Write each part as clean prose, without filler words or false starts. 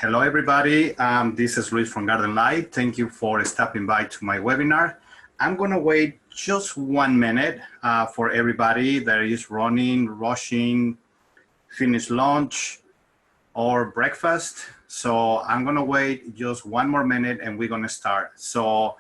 Hello, everybody. This is Luis from Garden Light. Thank you for stopping by to my webinar. I'm going to wait just 1 minute for everybody that is running, rushing, finish lunch, or breakfast. So I'm going to wait just 1 more minute and we're going to start. So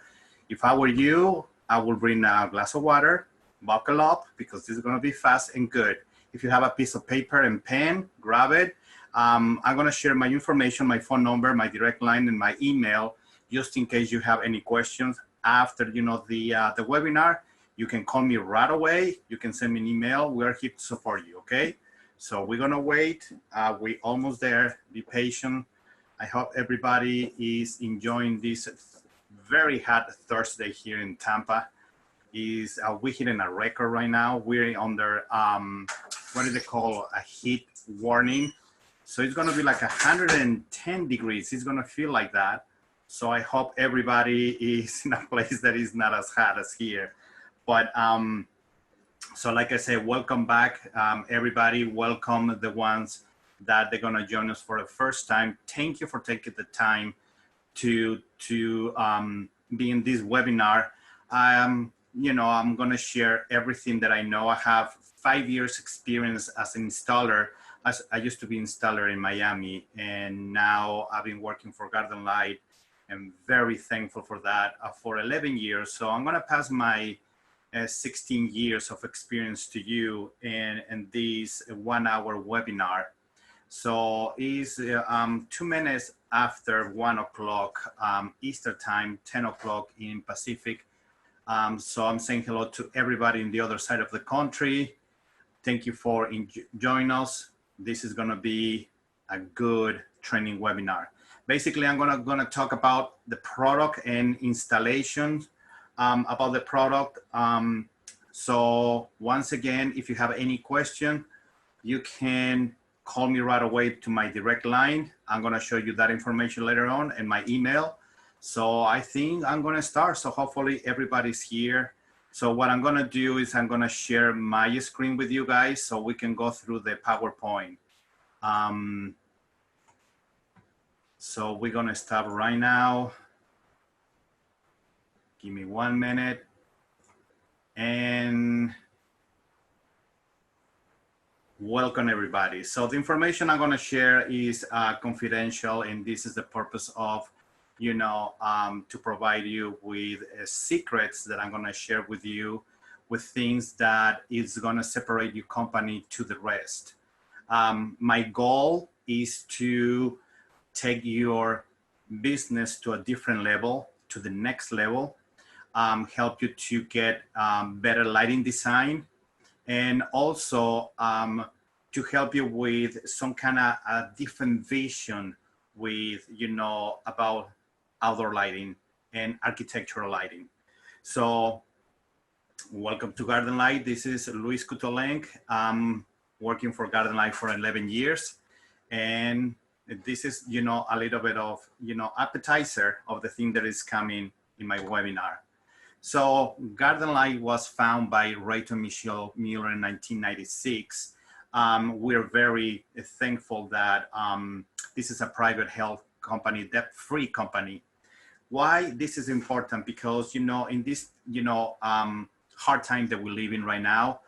if I were you, I will bring a glass of water, buckle up, because this is going to be fast and good. If you have a piece of paper and pen, grab it. I'm going to share my information, my phone number, my direct line, and my email, just in case you have any questions after the webinar. You can call me right away. You can send me an email. We are here to support you, okay? So we're going to wait. We're almost there. Be patient. I hope everybody is enjoying this very hot Thursday here in Tampa. We're hitting a record right now. We're under, what do they call, a heat warning. So it's going to be like 110 degrees. It's going to feel like that. So I hope everybody is in a place that is not as hot as here. But so like I said, welcome back, everybody. Welcome the ones that they're going to join us for the first time. Thank you for taking the time to be in this webinar. I'm going to share everything that I know. I have 5 years experience as an installer. I used to be an installer in Miami, and now I've been working for Garden Light. I'm very thankful for that for 11 years. So I'm going to pass my 16 years of experience to you in this 1 hour webinar. So it's 2 minutes after 1 o'clock Eastern time, 10 o'clock in Pacific. So I'm saying hello to everybody in the other side of the country. Thank you for joining us. This is going to be a good training webinar. Basically, I'm going to talk about the product and installation about the product. So once again, if you have any question, you can call me right away to my direct line. I'm going to show you that information later on and my email. So I think I'm going to start. So hopefully everybody's here. So what I'm going to do is I'm going to share my screen with you guys so we can go through the PowerPoint. So we're going to start right now. Give me 1 minute. And welcome everybody. So the information I'm going to share is confidential, and this is the purpose of to provide you with secrets that I'm going to share with you, with things that is going to separate your company to the rest. My goal is to take your business to a different level, to the next level, help you to get better lighting design, and also to help you with some kind of a different vision with, about outdoor lighting and architectural lighting. So welcome to Garden Light. This is Luis Couttolenc. I'm working for Garden Light for 11 years. And this is, a little bit of, appetizer of the thing that is coming in my webinar. So Garden Light was founded by Rayton Michelle Mueller in 1996. We're very thankful that this is a private health company, debt-free company. Why this is important? Because, in this, hard time that we live in right now,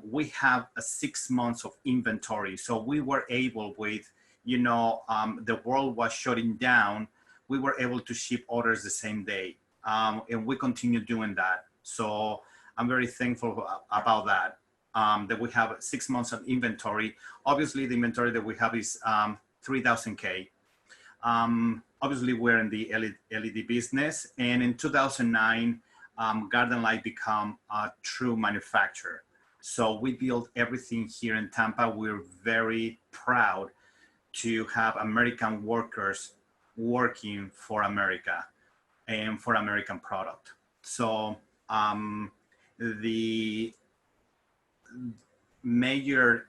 we have 6 months of inventory. So we were able with, the world was shutting down. We were able to ship orders the same day. And we continue doing that. So I'm very thankful about that, that we have 6 months of inventory. Obviously, the inventory that we have is 3,000K. Obviously, we're in the LED business. And in 2009, Garden Light became a true manufacturer. So we built everything here in Tampa. We're very proud to have American workers working for America and for American product. So the major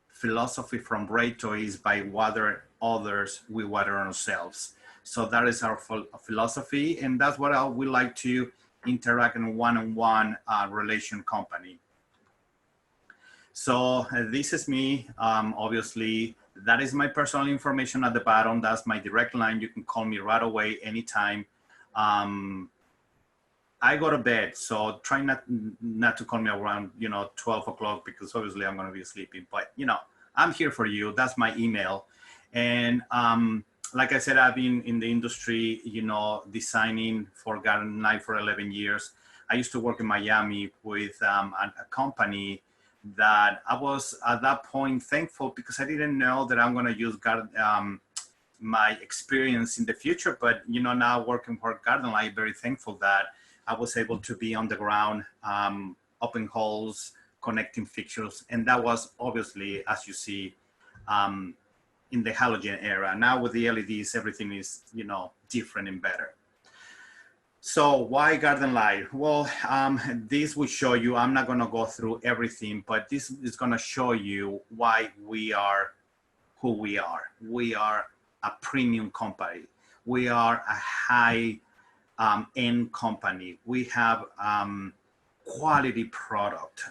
philosophy from Rayto is by water others, we water ourselves. So that is our philosophy, and that's what we like to interact in one-on-one relation company. So this is me. Obviously, That is my personal information at the bottom. That's my direct line. You can call me right away, anytime. I go to bed, so try not to call me around 12 o'clock, because obviously I'm going to be sleeping. But I'm here for you. That's my email. And like I said, I've been in the industry, designing for Garden Light for 11 years. I used to work in Miami with a company that I was at that point thankful, because I didn't know that I'm going to use my experience in the future. But now working for Garden Light, very thankful that I was able to be on the ground, open holes, connecting fixtures. And that was obviously, as you see, in the halogen era. Now with the LEDs, everything is, different and better. So why Garden Light? Well, this will show you, I'm not gonna go through everything, but this is gonna show you why we are who we are. We are a premium company. We are a high end company. We have quality product.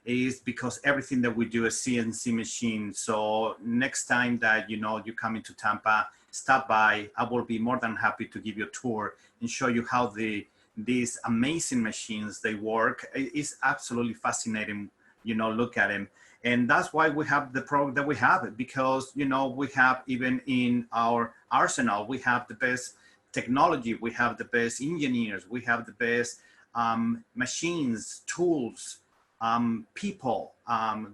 Is because everything that we do is CNC machine. So next time that you come into Tampa, stop by. I will be more than happy to give you a tour and show you how these amazing machines they work. It's absolutely fascinating. Look at them. And that's why we have the product that we have, because we have, even in our arsenal, we have the best technology, we have the best engineers, we have the best machines, tools, people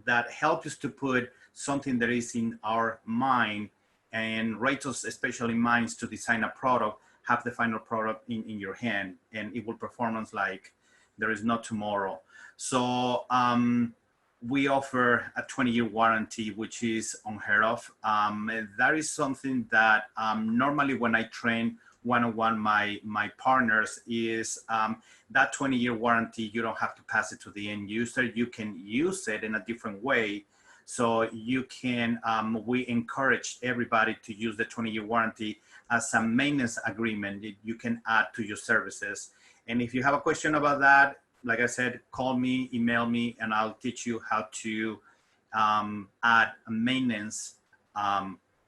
that help us to put something that is in our mind, and Rachel's especially minds to design a product, have the final product in your hand, and it will performance like there is no tomorrow. So we offer a 20-year warranty, which is unheard of. That is something that normally when I train one-on-one my partners is that 20-year warranty, you don't have to pass it to the end user. You can use it in a different way. So you can, we encourage everybody to use the 20-year warranty as a maintenance agreement that you can add to your services. And if you have a question about that, like I said, call me, email me, and I'll teach you how to add a maintenance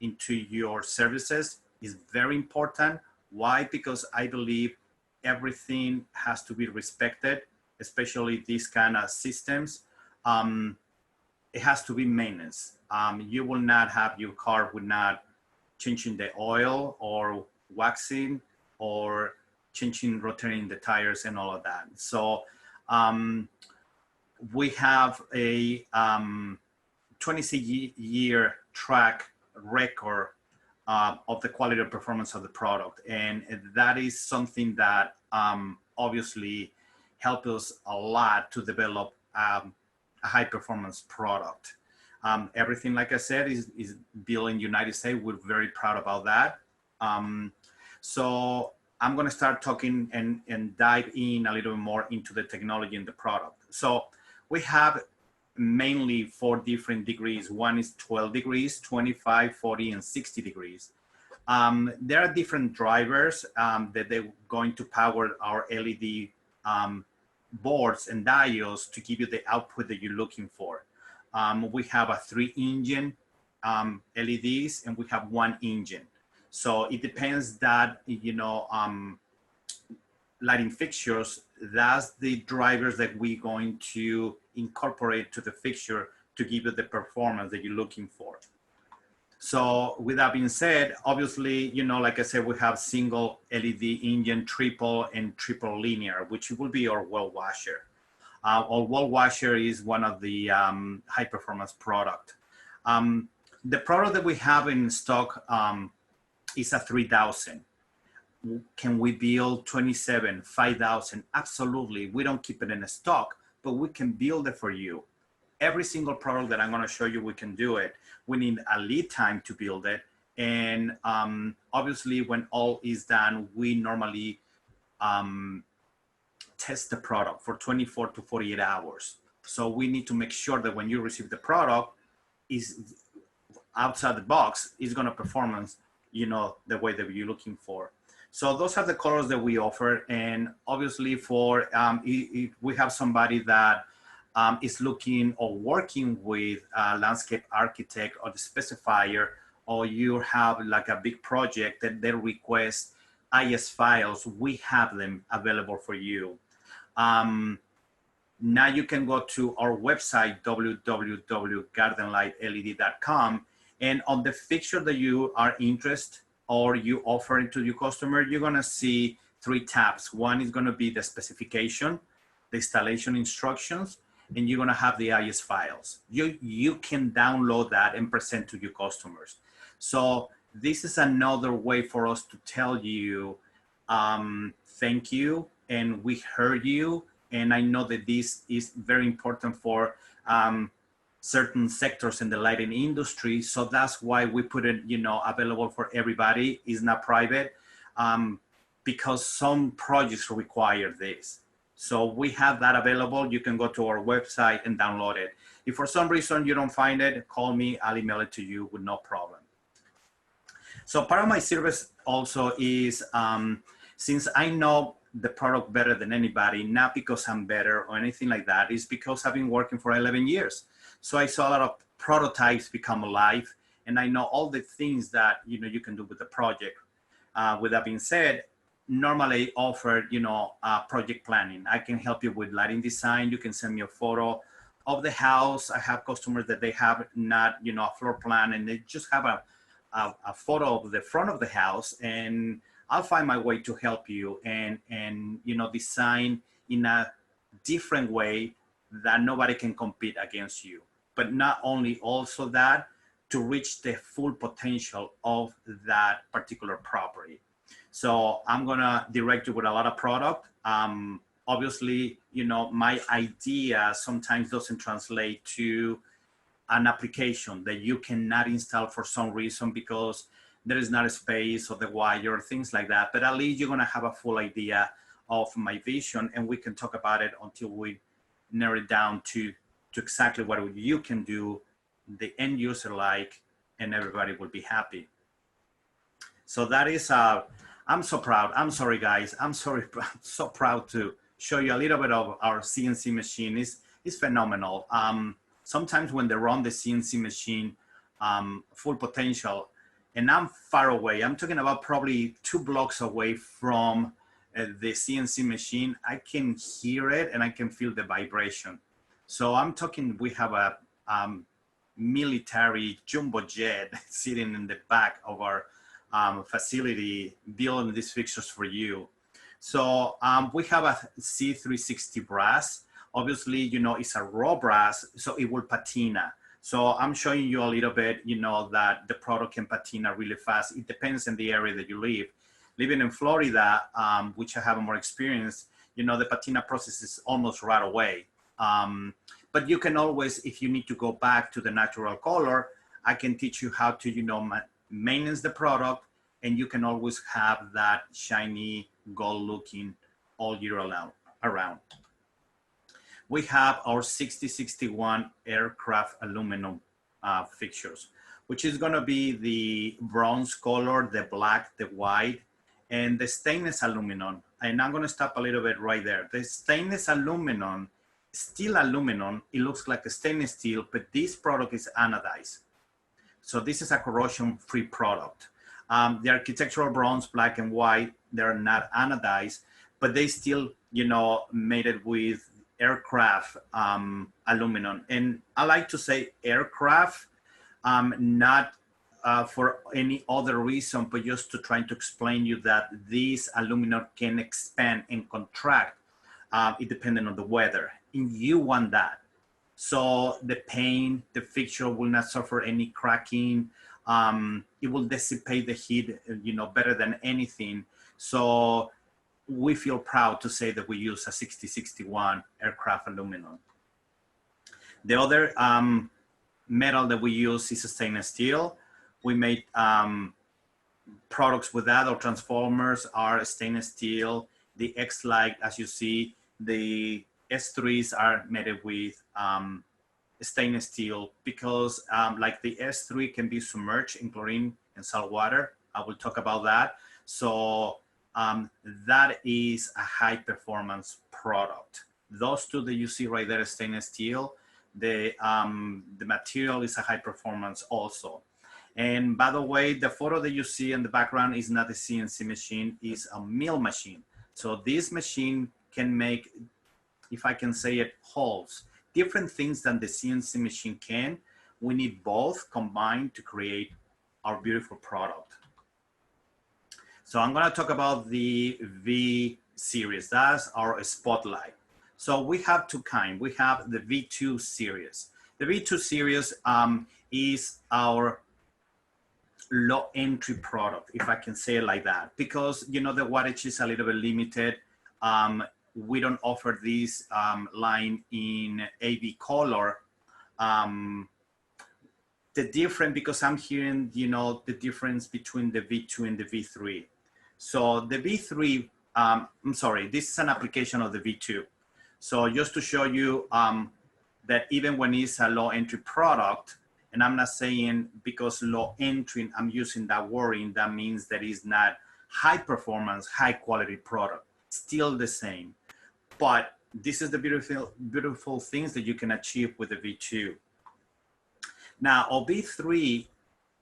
into your services. It's very important. Why? Because I believe everything has to be respected, especially these kind of systems. It has to be maintenance. You will not have your car would not changing the oil or waxing or changing, rotating the tires and all of that. So we have a 26-year track record of the quality of performance of the product. And that is something that obviously helped us a lot to develop a high performance product. Everything, like I said, is built in United States. We're very proud about that. So I'm going to start talking and dive in a little bit more into the technology and the product. So we have mainly 4 different degrees. One is 12 degrees, 25, 40, and 60 degrees. There are different drivers that they're going to power our LED boards and diodes to give you the output that you're looking for. We have a 3-engine LEDs, and we have 1 engine. So it depends that, lighting fixtures, that's the drivers that we're going to incorporate to the fixture to give you the performance that you're looking for. So with that being said, obviously, like I said, we have single LED engine, triple, and triple linear, which will be our well washer. Our well washer is one of the high performance product. The product that we have in stock is a 3000. Can we build 27, 5000? Absolutely. We don't keep it in stock, but we can build it for you. Every single product that I'm going to show you, we can do it. We need a lead time to build it. And obviously, when all is done, we normally test the product for 24 to 48 hours. So we need to make sure that when you receive the product, is outside the box, is going to performance, the way that you're looking for. So those are the colors that we offer. And obviously for, if we have somebody that is looking or working with a landscape architect or the specifier, or you have like a big project that they request IS files, we have them available for you. Now you can go to our website, www.gardenlightled.com, and on the fixture that you are interested or you offer it to your customer, you're gonna see 3 tabs. One is gonna be the specification, the installation instructions, and you're gonna have the IS files. You can download that and present to your customers. So this is another way for us to tell you, thank you, and we heard you. And I know that this is very important for certain sectors in the lighting industry. So that's why we put it, available for everybody. It's not private, because some projects require this. So we have that available. You can go to our website and download it. If for some reason you don't find it, call me, I'll email it to you with no problem. So part of my service also is, since I know the product better than anybody, not because I'm better or anything like that, is because I've been working for 11 years. So I saw a lot of prototypes become alive, and I know all the things that, you can do with the project. With that being said, normally offer, project planning. I can help you with lighting design. You can send me a photo of the house. I have customers that they have not, a floor plan, and they just have a photo of the front of the house, and I'll find my way to help you and design in a different way that nobody can compete against you. But not only also that, to reach the full potential of that particular property. So I'm gonna direct you with a lot of product. Obviously, my idea sometimes doesn't translate to an application that you cannot install for some reason because there is not a space or the wire or things like that. But at least you're gonna have a full idea of my vision, and we can talk about it until we narrow it down to exactly what you can do, the end user like, and everybody will be happy. So that is, I'm so proud. I'm sorry, guys. I'm sorry. I'm so proud to show you a little bit of our CNC machine. It's phenomenal. Sometimes when they run the CNC machine, full potential, and I'm far away, I'm talking about probably 2 blocks away from the CNC machine, I can hear it and I can feel the vibration. So I'm talking, we have a military jumbo jet sitting in the back of our facility building these fixtures for you. So we have a C360 brass. Obviously, it's a raw brass, so it will patina. So I'm showing you a little bit, that the product can patina really fast. It depends on the area that you live. Living in Florida, which I have more experience, the patina process is almost right away. But you can always, if you need to go back to the natural color, I can teach you how to, maintenance the product, and you can always have that shiny gold looking all year around. We have our 6061 aircraft aluminum fixtures, which is gonna be the bronze color, the black, the white, and the stainless aluminum. And I'm gonna stop a little bit right there. The stainless aluminum, steel aluminum, it looks like a stainless steel, but this product is anodized. So this is a corrosion-free product. The architectural bronze, black and white, they're not anodized, but they still, made it with aircraft aluminum. And I like to say aircraft, not for any other reason, but just to try to explain you that this aluminum can expand and contract, it depending on the weather. And you want that. So the paint, the fixture will not suffer any cracking. It will dissipate the heat, better than anything. So we feel proud to say that we use a 6061 aircraft aluminum. The other metal that we use is stainless steel. We made products with that. Our transformers are stainless steel. The X-Lite, as you see, the S3s are made with stainless steel because like the S3 can be submerged in chlorine and salt water. I will talk about that. So that is a high performance product. Those two that you see right there, stainless steel, the material is a high performance also. And by the way, the photo that you see in the background is not a CNC machine, it's a mill machine. So this machine can make, if I can say it, holes, different things than the CNC machine can. We need both combined to create our beautiful product. So I'm gonna talk about the V series, that's our spotlight. So we have two kinds. We have the V2 series. The V2 series is our low entry product, if I can say it like that, because you know the wattage is a little bit limited. We don't offer this line in AV color. The difference, because I'm hearing, you know, the difference between the V2 and the V3. So the V3, I'm sorry, this is an application of the V2. So just to show you that even when it's a low entry product, and I'm not saying because low entry, I'm using that wording, that means that it's not high performance, high quality product, still the same. But this is the beautiful things that you can achieve with the V2. Now, a V3,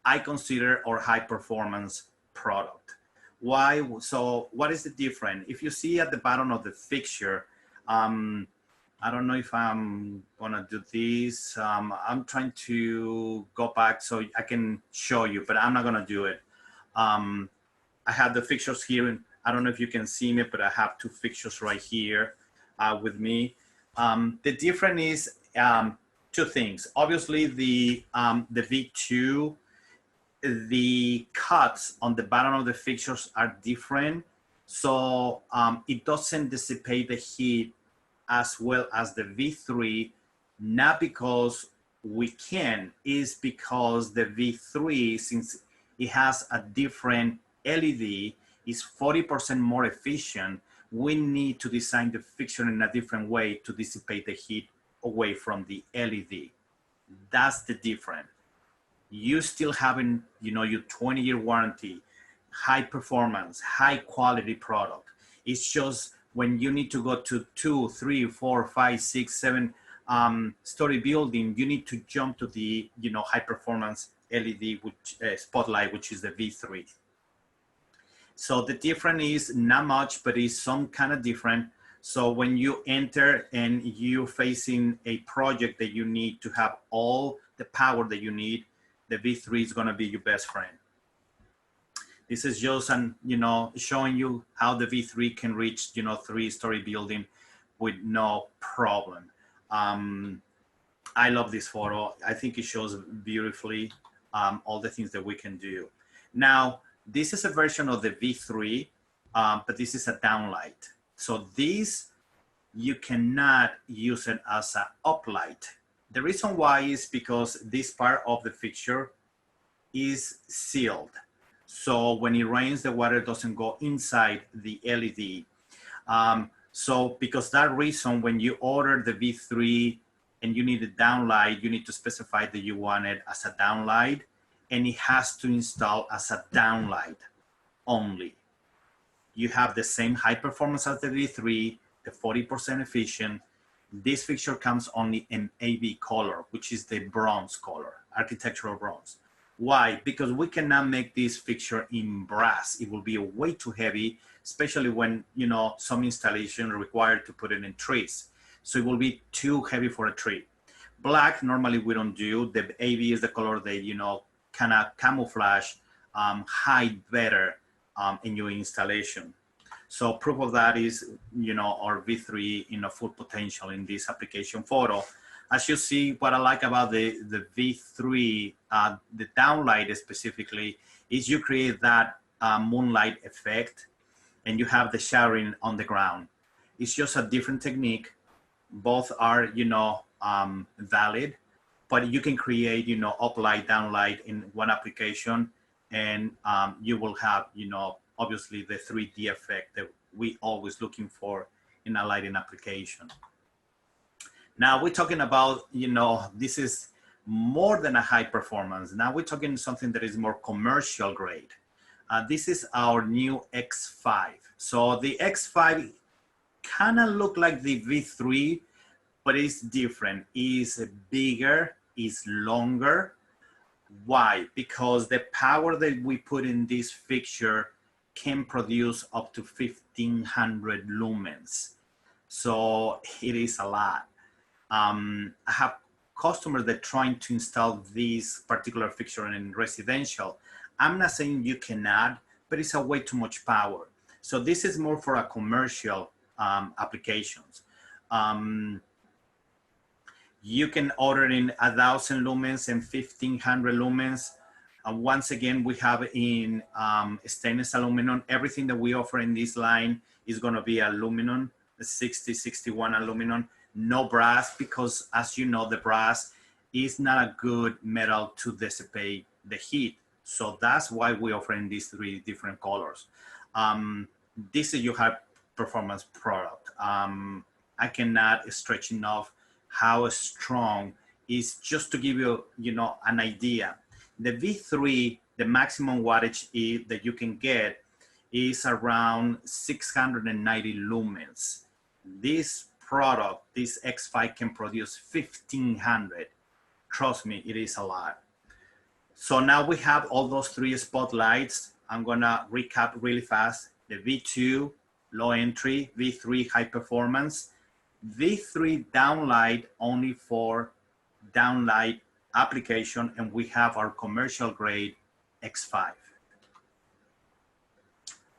I consider our high performance product. Why? So what is the difference? If you see at the bottom of the fixture, I don't know if I'm gonna do this. I'm trying to go back so I can show you, but I'm not gonna do it. I have the fixtures here, and I don't know if you can see me, but I have two fixtures right here with me. The difference is two things. Obviously, the V2, the cuts on the bottom of the fixtures are different, so it doesn't dissipate the heat as well as the V3, not because we can, is because the V3, since it has a different LED, is 40% more efficient. We need to design the fixture in a different way to dissipate the heat away from the LED. That's the difference. You still having, you know, your 20-year warranty, high performance, high quality product. It's just when you need to go to 2, 3, 4, 5, 6, 7 story building, you need to jump to the, you know, high performance LED which, spotlight, which is the V3. So the difference is not much, but it's some kind of different. So when you enter and you're facing a project that you need to have all the power that you need, the V3 is going to be your best friend. This is just you know, showing you how the V3 can reach, you know, 3-story building with no problem. I love this photo. I think it shows beautifully all the things that we can do. Now, this is a version of the V3, but this is a downlight. So this, you cannot use it as an uplight. The reason why is because this part of the fixture is sealed. So when it rains, the water doesn't go inside the LED. So because that reason, when you order the V3 and you need a downlight, you need to specify that you want it as a downlight, and it has to install as a downlight only. You have the same high performance as the V3, the 40% efficient. This fixture comes only in AV color, which is the bronze color, architectural bronze. Why? Because we cannot make this fixture in brass. It will be way too heavy, especially when, you know, some installation required to put it in trees. So it will be too heavy for a tree. Black, normally we don't do. The AV is the color that, you know, kind of camouflage, hide better in your installation. So proof of that is, you know, our V3 in a full potential in this application photo. As you see, what I like about the V3, the downlight specifically, is you create that moonlight effect, and you have the shadowing on the ground. It's just a different technique. Both are, you know, valid, but you can create, you know, uplight, downlight in one application, and you will have, you know, obviously the 3D effect that we always looking for in a lighting application. Now we're talking about, you know, this is more than a high performance. Now we're talking something that is more commercial grade. This is our new X5. So the X5 kind of look like the V3, but it's different. It's bigger, it's longer. Why? Because the power that we put in this fixture can produce up to 1500 lumens. So it is a lot. I have customers that are trying to install this particular fixture in residential. I'm not saying you cannot, but it's a way too much power. So this is more for a commercial applications. You can order in 1000 lumens and 1500 lumens. Once again, we have in stainless aluminum. Everything that we offer in this line is going to be aluminum, 60, 61 aluminum, no brass, because as you know, the brass is not a good metal to dissipate the heat. So that's why we offer in these 3 different colors. This is your high performance product. I cannot stretch enough how strong is, just to give you, an idea. The V3, the maximum wattage that you can get is around 690 lumens. This product, this X5 can produce 1500. Trust me, it is a lot. So now we have all those 3 spotlights. I'm gonna recap really fast. The V2, low entry, V3, high performance, V3 downlight only for downlight application, and we have our commercial grade X5.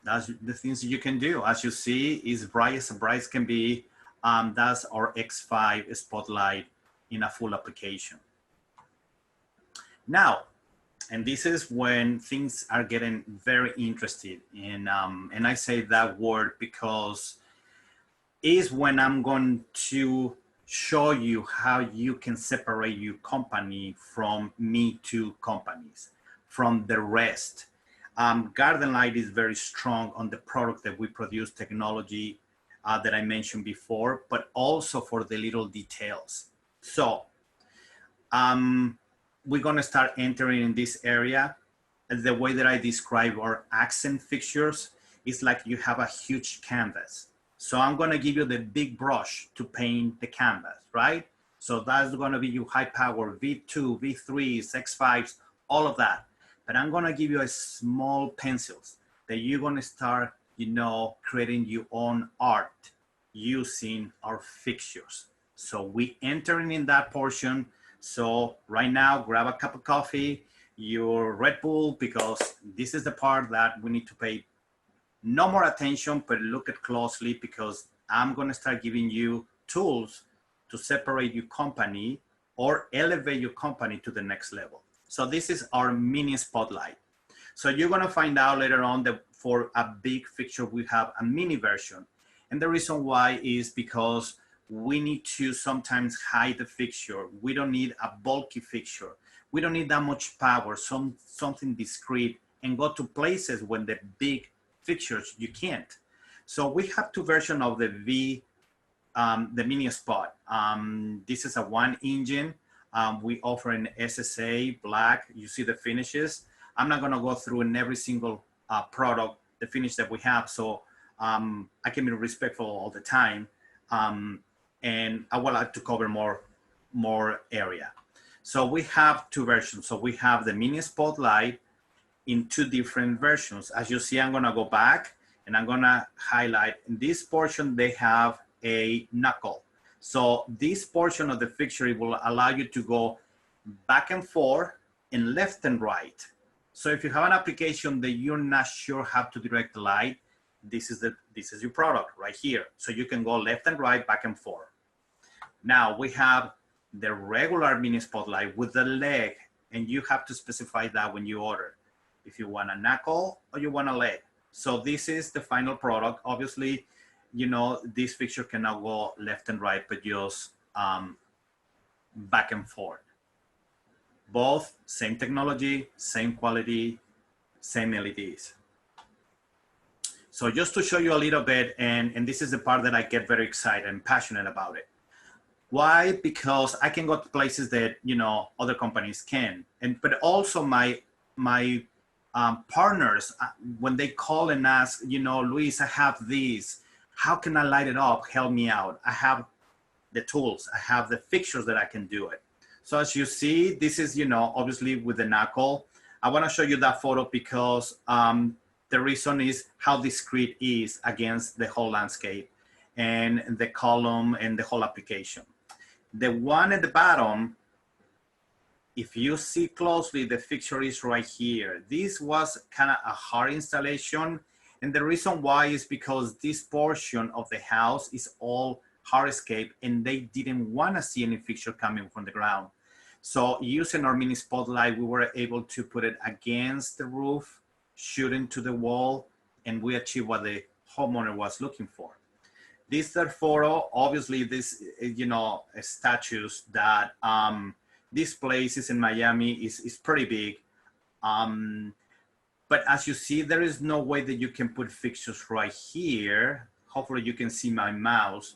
That's the things you can do. As you see, is bright as bright can be. That's our X5 spotlight in a full application. Now, and this is when things are getting very interesting. And I say that word because is when I'm going to show you how you can separate your company from Me Too companies, from the rest. Garden Light is very strong on the product that we produce, technology that I mentioned before, but also for the little details. So we're gonna start entering in this area. The way that I describe our accent fixtures is like you have a huge canvas. So I'm gonna give you the big brush to paint the canvas, right? So that's gonna be your high power V2, V3s, X5s, all of that. But I'm gonna give you a small pencils that you're gonna start, creating your own art using our fixtures. So we entering in that portion. So right now, grab a cup of coffee, your Red Bull, because this is the part that we need to pay no more attention, but look at closely, because I'm gonna start giving you tools to separate your company or elevate your company to the next level. So this is our mini spotlight. So you're gonna find out later on that for a big fixture, we have a mini version. And the reason why is because we need to sometimes hide the fixture. We don't need a bulky fixture. We don't need that much power, something discreet, and go to places when the big fixtures you can't. So we have 2 versions of the the mini spot. This is a 1 engine. We offer an SSA black. You see the finishes. I'm not gonna go through in every single product, the finish that we have. So I can be respectful all the time. And I would like to cover more area. So we have 2 versions. So we have the mini spotlight in 2 different versions. As you see, I'm gonna go back and I'm gonna highlight. In this portion, they have a knuckle. So this portion of the fixture will allow you to go back and forth and left and right. So if you have an application that you're not sure how to direct the light, this is your product right here. So you can go left and right, back and forth. Now we have the regular mini spotlight with the leg, and you have to specify that when you order, if you want a knuckle or you want a leg. So this is the final product. Obviously, this fixture cannot go left and right, but just back and forth. Both same technology, same quality, same LEDs. So just to show you a little bit, and this is the part that I get very excited and passionate about it. Why? Because I can go to places that, other companies can. But also my partners, when they call and ask, Luis, I have these, How can I light it up? Help me out. I have the tools. I have the fixtures that I can do it. So as you see, this is, obviously with the knuckle. I want to show you that photo because the reason is how discreet is against the whole landscape and the column and the whole application. The one at the bottom, if you see closely, the fixture is right here. This was kind of a hard installation. And the reason why is because this portion of the house is all hardscape and they didn't want to see any fixture coming from the ground. So using our mini spotlight, we were able to put it against the roof, shoot into the wall, and we achieved what the homeowner was looking for. This third photo, obviously this, statues that this place is in Miami is pretty big. But as you see, there is no way that you can put fixtures right here. Hopefully you can see my mouse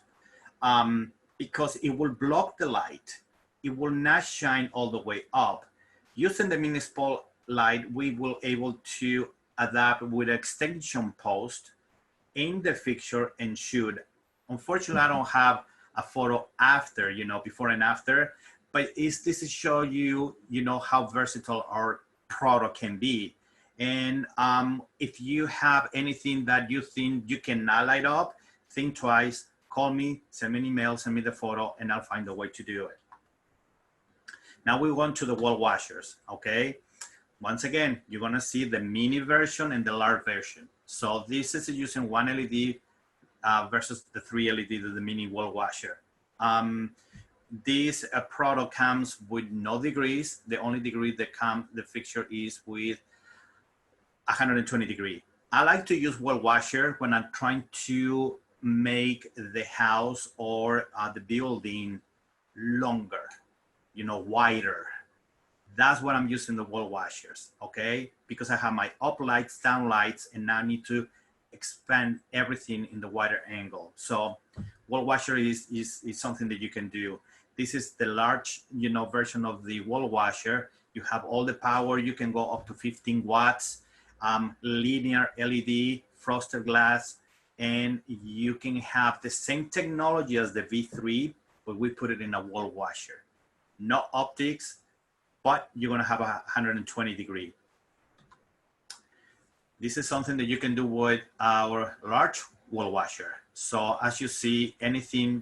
because it will block the light. It will not shine all the way up. Using the mini spotlight, we will able to adapt with extension post in the fixture and shoot. Unfortunately, I don't have a photo after, before and after, but this is show you, how versatile our product can be. And if you have anything that you think you cannot light up, think twice, call me, send me an email, send me the photo, and I'll find a way to do it. Now we went to the wall washers, okay? Once again, you're gonna see the mini version and the large version. So this is using one LED versus the 3 LED of the mini wall washer. This product comes with no degrees. The only degree that the fixture is with 120 degree. I like to use wall washer when I'm trying to make the house or the building longer, wider. That's what I'm using the wall washers, okay? Because I have my up lights, down lights, and now I need to expand everything in the wider angle. So wall washer is something that you can do. This is the large, version of the wall washer. You have all the power. You can go up to 15 watts, linear LED, frosted glass, and you can have the same technology as the V3, but we put it in a wall washer. No optics, but you're gonna have a 120 degree. This is something that you can do with our large wall washer. So as you see, anything,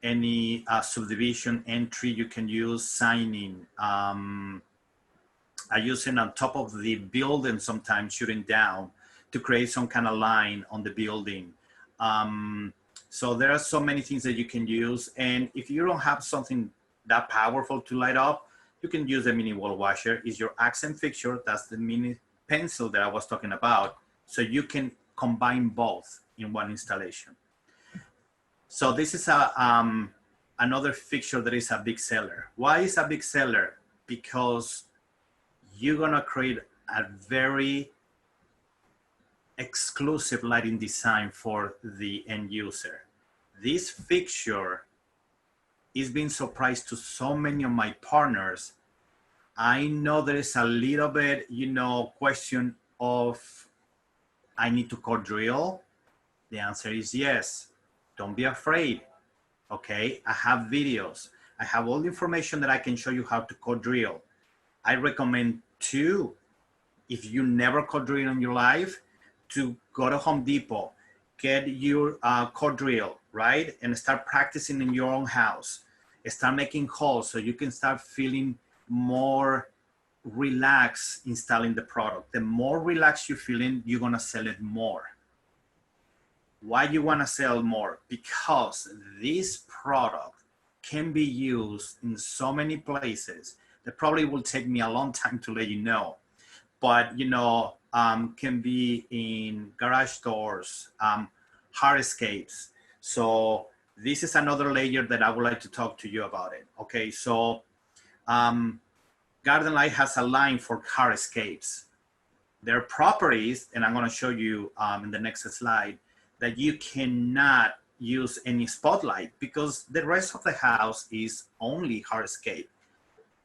any subdivision entry you can use, signing. I use it on top of the building sometimes, shooting down to create some kind of line on the building. So there are so many things that you can use. And if you don't have something that powerful to light up, you can use a mini wall washer. It's your accent fixture. That's the mini pencil that I was talking about. So you can combine both in one installation. So this is another fixture that is a big seller. Why is a big seller? Because you're gonna create a very exclusive lighting design for the end user. This fixture is being surprised to so many of my partners. I know there is a little bit, question of, I need to core drill. The answer is yes. Don't be afraid, okay? I have videos. I have all the information that I can show you how to core drill. I recommend too, if you never core drill in your life, to go to Home Depot, get your core drill, right? And start practicing in your own house. Start making holes so you can start feeling more relaxed installing the product. The more relaxed you're feeling, you're gonna sell it more. Why you wanna sell more? Because this product can be used in so many places that probably will take me a long time to let you know. But can be in garage doors, hardscapes. So this is another layer that I would like to talk to you about it. Okay, so Garden Light has a line for hardscapes. There are properties, and I'm gonna show you in the next slide, that you cannot use any spotlight because the rest of the house is only hardscape.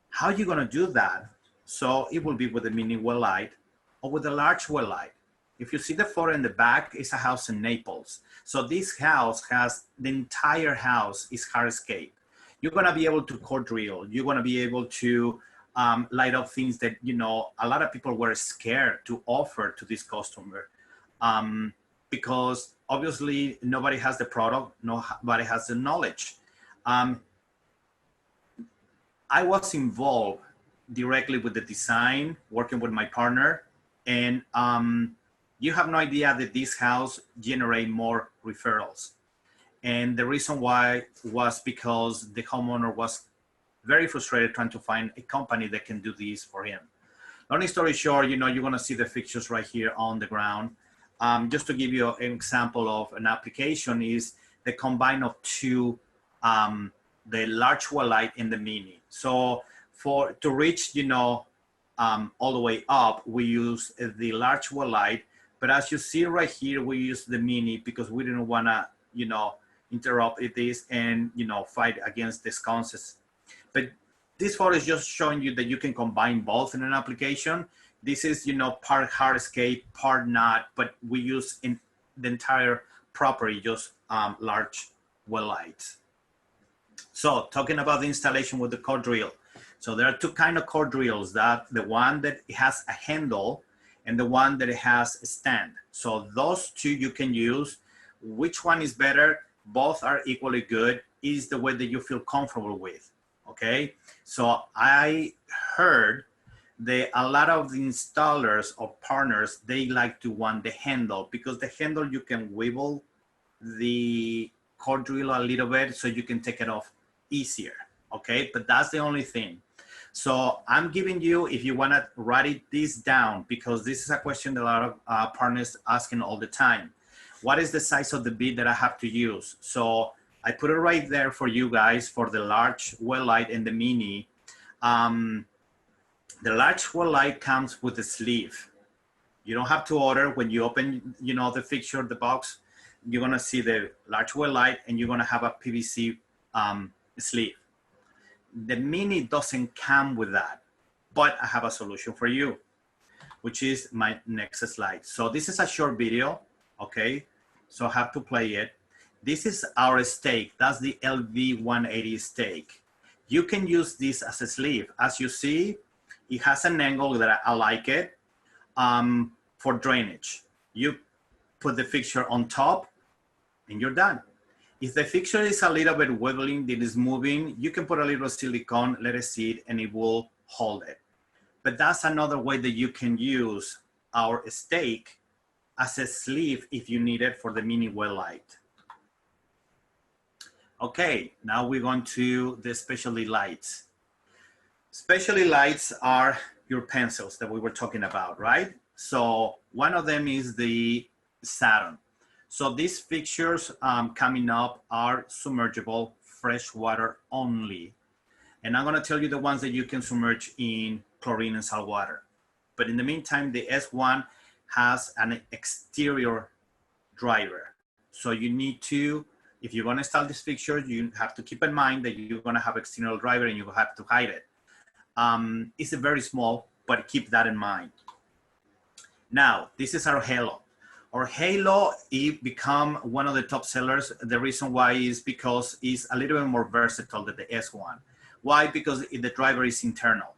How are you gonna do that? So it will be with a mini well light or with a large well light. If you see the photo in the back, it's a house in Naples. So this house has, the entire house is hardscape. You're gonna be able to core drill. You're gonna be able to light up things that, you know, a lot of people were scared to offer to this customer. Because obviously nobody has the product, nobody has the knowledge. I was involved directly with the design, working with my partner, and you have no idea that this house generate more referrals. And the reason why was because the homeowner was very frustrated trying to find a company that can do this for him. Long story short, you know, you're gonna see the fixtures right here on the ground. Just to give you an example of an application is the combine of two, the large well light and the mini. So to reach, you know, all the way up, we use the large well light, but as you see right here, we use the mini because we didn't wanna, you know, interrupt this and, you know, fight against the sconces. But this photo is just showing you that you can combine both in an application. This is, you know, part hardscape, part not, but we use in the entire property, just large well lights. So talking about the installation with the core drill. So there are two kind of core drills, that the one that has a handle and the one that has a stand. So those two you can use. Which one is better? Both are equally good. Is the way that you feel comfortable with, okay? So I heard that a lot of the installers or partners, they like to want the handle, because the handle, you can wiggle the core drill a little bit so you can take it off easier, okay? But that's the only thing. So I'm giving you, if you wanna write this down, because this is a question that a lot of partners asking all the time. What is the size of the bit that I have to use? So I put it right there for you guys for the large well light and the mini. The large well light comes with a sleeve. You don't have to order. When you open, you know, the fixture, the box, you're gonna see the large well light and you're gonna have a PVC sleeve. The mini doesn't come with that, but I have a solution for you, which is my next slide. So this is a short video, okay? So I have to play it. This is our stake. That's the LV180 stake. You can use this as a sleeve. As you see, it has an angle that I like it for drainage. You put the fixture on top and you're done. If the fixture is a little bit wiggling, that is moving, you can put a little silicone, let it sit, and it will hold it. But that's another way that you can use our stake as a sleeve if you need it for the mini well light. Okay, now we're going to the specialty lights. Specialty lights are your pencils that we were talking about, right? So one of them is the Saturn. So these fixtures coming up are submergible, freshwater only. And I'm gonna tell you the ones that you can submerge in chlorine and salt water. But in the meantime, the S1 has an exterior driver. So you need to, if you're gonna install this fixture, you have to keep in mind that you're gonna have external driver and you have to hide it. It's a very small, but keep that in mind. Now, this is our Halo. Our Halo, it become one of the top sellers. The reason why is because it's a little bit more versatile than the S1. Why? Because the driver is internal.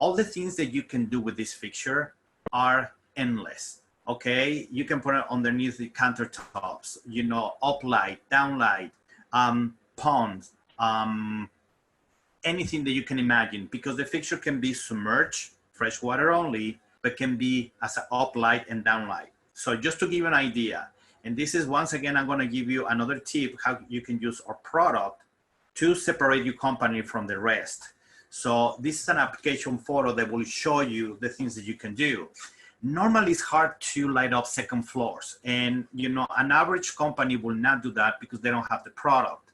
All the things that you can do with this fixture are endless, okay? You can put it underneath the countertops, you know, up light, down light, ponds, anything that you can imagine, because the fixture can be submerged, freshwater only, but can be as an up light and down light. So just to give you an idea, and this is, once again, I'm gonna give you another tip how you can use our product to separate your company from the rest. So this is an application photo that will show you the things that you can do. Normally it's hard to light up second floors, and you know, an average company will not do that because they don't have the product.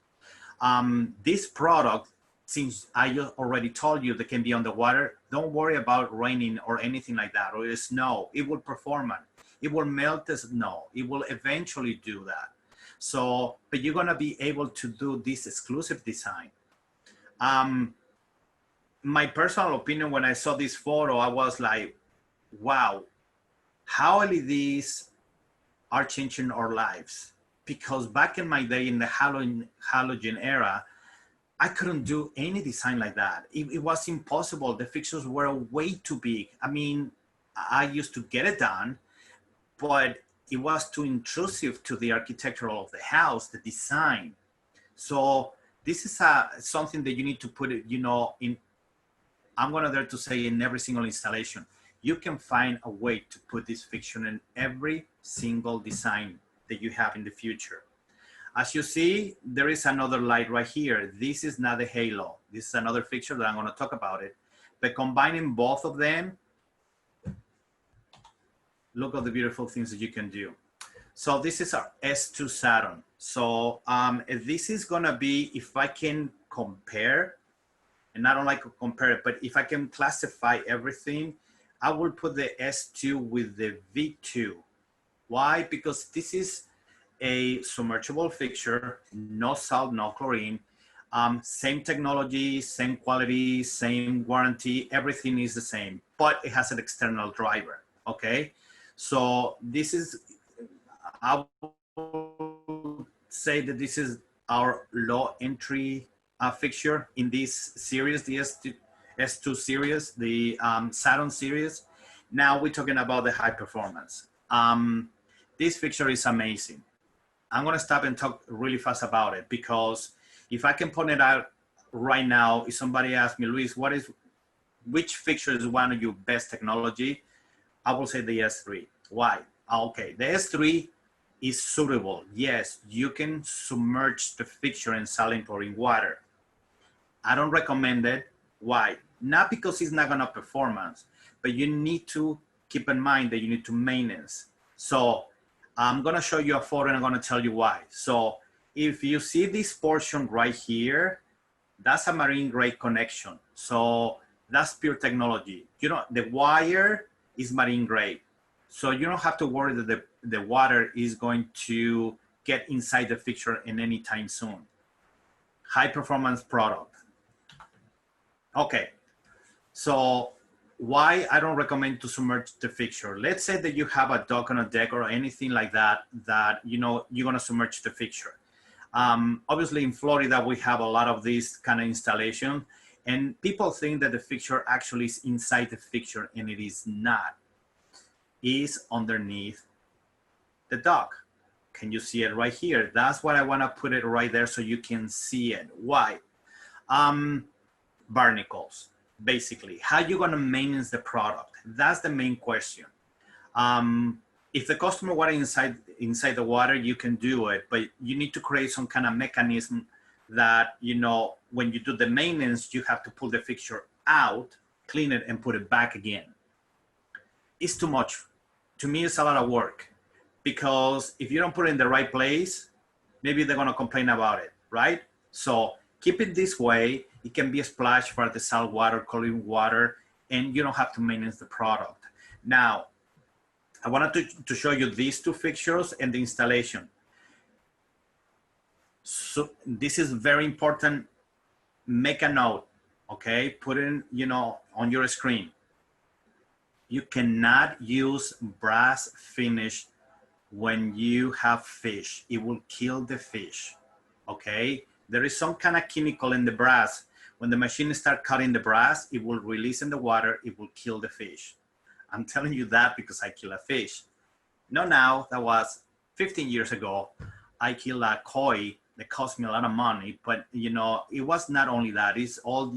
This product, since I already told you that can be on the water, don't worry about raining or anything like that, or snow. It will perform it. It will melt the snow. It will eventually do that. So, but you're gonna be able to do this exclusive design. My personal opinion, when I saw this photo, I was like, wow, how LEDs are changing our lives. Because back in my day in the halogen era, I couldn't do any design like that. It was impossible. The fixtures were way too big. I mean, I used to get it done, but it was too intrusive to the architecture of the house, the design. So this is something that you need to put it, in, I'm gonna dare to say, in every single installation. You can find a way to put this fixture in every single design that you have in the future. As you see, there is another light right here. This is not a halo. This is another fixture that I'm gonna talk about it. But combining both of them, look at the beautiful things that you can do. So this is our S2 Saturn. So this is gonna be, if I can compare, and I don't like to compare it, but if I can classify everything, I will put the S2 with the V2. Why? Because this is a submergible fixture, no salt, no chlorine, same technology, same quality, same warranty, everything is the same, but it has an external driver, okay? So this is, I would say that this is our low entry fixture in this series, the S2 series, the Saturn series. Now we're talking about the high performance. This fixture is amazing. I'm gonna stop and talk really fast about it, because if I can point it out right now, if somebody asks me, Luis, which fixture is one of your best technology? I will say the S3. Why? Okay, the S3 is suitable. Yes, you can submerge the fixture in saline chlorine water. I don't recommend it. Why? Not because it's not gonna performance, but you need to keep in mind that you need to maintenance. So I'm gonna show you a photo and I'm gonna tell you why. So if you see this portion right here, that's a marine grade connection. So that's pure technology. The wire is marine grade. So you don't have to worry that the water is going to get inside the fixture in any time soon. High performance product. Okay, so why I don't recommend to submerge the fixture. Let's say that you have a dock on a deck or anything like that, you're gonna submerge the fixture. Obviously in Florida, we have a lot of this kind of installation, and people think that the fixture actually is inside the fixture, and it is not. Is underneath the dock. Can you see it right here? That's what I wanna put it right there so you can see it. Why? Barnacles, basically. How you gonna maintenance the product? That's the main question. If the customer water inside the water, you can do it, but you need to create some kind of mechanism that, when you do the maintenance, you have to pull the fixture out, clean it, and put it back again. It's too much. To me, it's a lot of work, because if you don't put it in the right place, maybe they're gonna complain about it, right? So keep it this way. It can be a splash for the salt water, chlorine water, and you don't have to maintenance the product. Now, I wanted to show you these two fixtures and the installation. So this is very important. Make a note, okay? Put it in, on your screen. You cannot use brass finish when you have fish. It will kill the fish, okay? There is some kind of chemical in the brass. When the machine starts cutting the brass, it will release in the water, it will kill the fish. I'm telling you that because I kill a fish. No, now, that was 15 years ago. I killed a koi that cost me a lot of money, but it was not only that, it's all,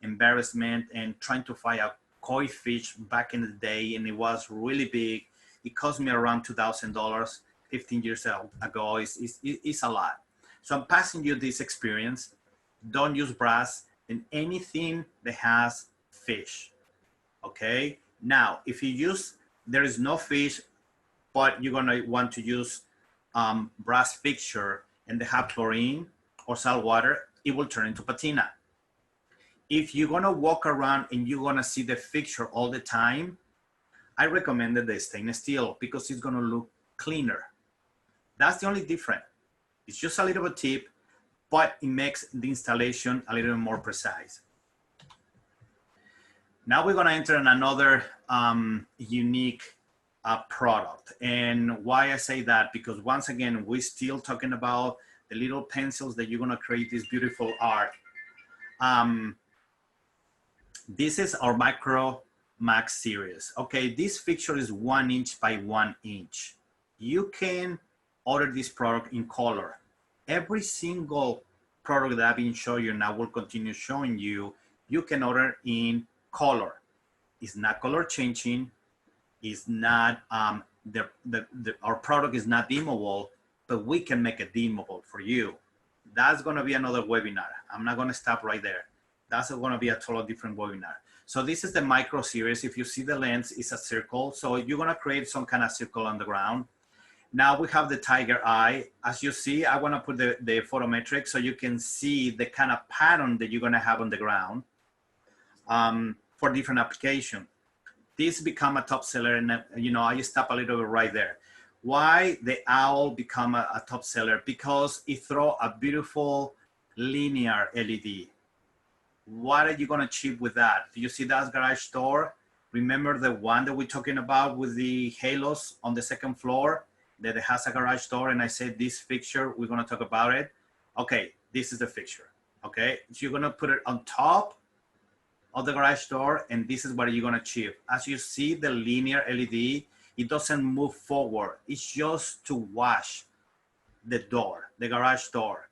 embarrassment and trying to find a koi fish back in the day, and it was really big. It cost me around $2,000 15 years ago. It's a lot. So I'm passing you this experience. Don't use brass in anything that has fish, okay? Now, if there is no fish, but you're gonna want to use brass fixture and they have chlorine or salt water, it will turn into patina. If you're gonna walk around and you're gonna see the fixture all the time, I recommend the stainless steel, because it's gonna look cleaner. That's the only difference. It's just a little bit tip, but it makes the installation a little bit more precise. Now we're gonna enter in another unique product. And why I say that, because once again, we're still talking about the little pencils that you're gonna create this beautiful art. This is our Micro Max series. Okay, this fixture is 1 inch by 1 inch. You can order this product in color. Every single product that I've been showing you and I will continue showing you, you can order in color. It's not color changing. It's not, our product is not dimmable, but we can make it dimmable for you. That's gonna be another webinar. I'm not gonna stop right there. That's gonna be a totally different webinar. So this is the micro series. If you see the lens, it's a circle. So you're gonna create some kind of circle on the ground. Now we have the tiger eye. As you see, I wanna put the photometric so you can see the kind of pattern that you're gonna have on the ground for different application. This become a top seller, and you know, I stop a little bit right there. Why the owl become a top seller? Because it throw a beautiful linear LED. What are you gonna achieve with that? Do you see that garage door? Remember the one that we're talking about with the halos on the second floor that it has a garage door, and I said this fixture, we're gonna talk about it. Okay, this is the fixture, okay? So you're gonna put it on top of the garage door, and this is what you're gonna achieve. As you see the linear LED, it doesn't move forward. It's just to wash the door, the garage door.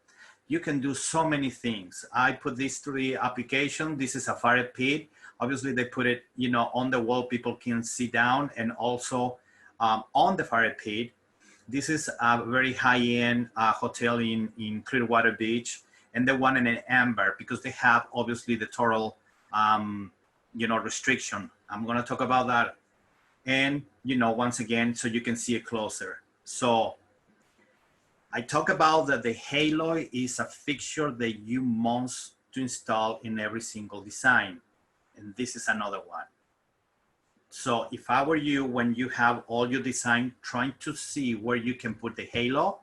You can do so many things. I put these 3 applications. This is a fire pit. Obviously they put it, you know, on the wall, people can sit down, and also on the fire pit. This is a very high-end hotel in Clearwater Beach, and the one in Amber, because they have obviously the total you know, restriction. I'm gonna talk about that. And, you know, once again, so you can see it closer. So I talk about that the halo is a fixture that you must to install in every single design. And this is another one. So if I were you, when you have all your design, trying to see where you can put the halo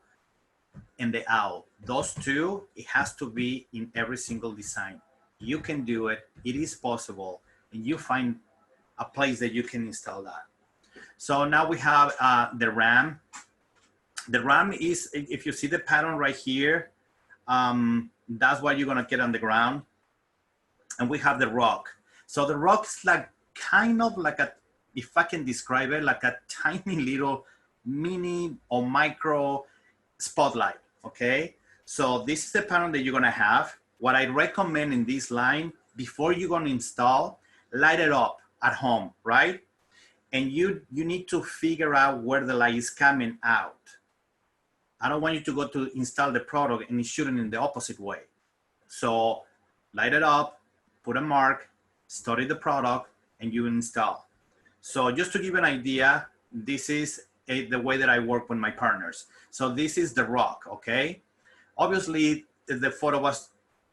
and the owl. Those two, it has to be in every single design. You can do it, it is possible, and you find a place that you can install that. So now we have the RAM. The RAM is, if you see the pattern right here, that's what you're gonna get on the ground. And we have the rock. So the rock is like, kind of like a, if I can describe it, like a tiny little mini or micro spotlight, okay? So this is the pattern that you're gonna have. What I recommend in this line, before you're gonna install, light it up at home, right? And you need to figure out where the light is coming out. I don't want you to go to install the product and it's shooting in the opposite way. So light it up, put a mark, study the product, and you install. So just to give you an idea, this is the way that I work with my partners. So this is the rock, okay? Obviously, the photo was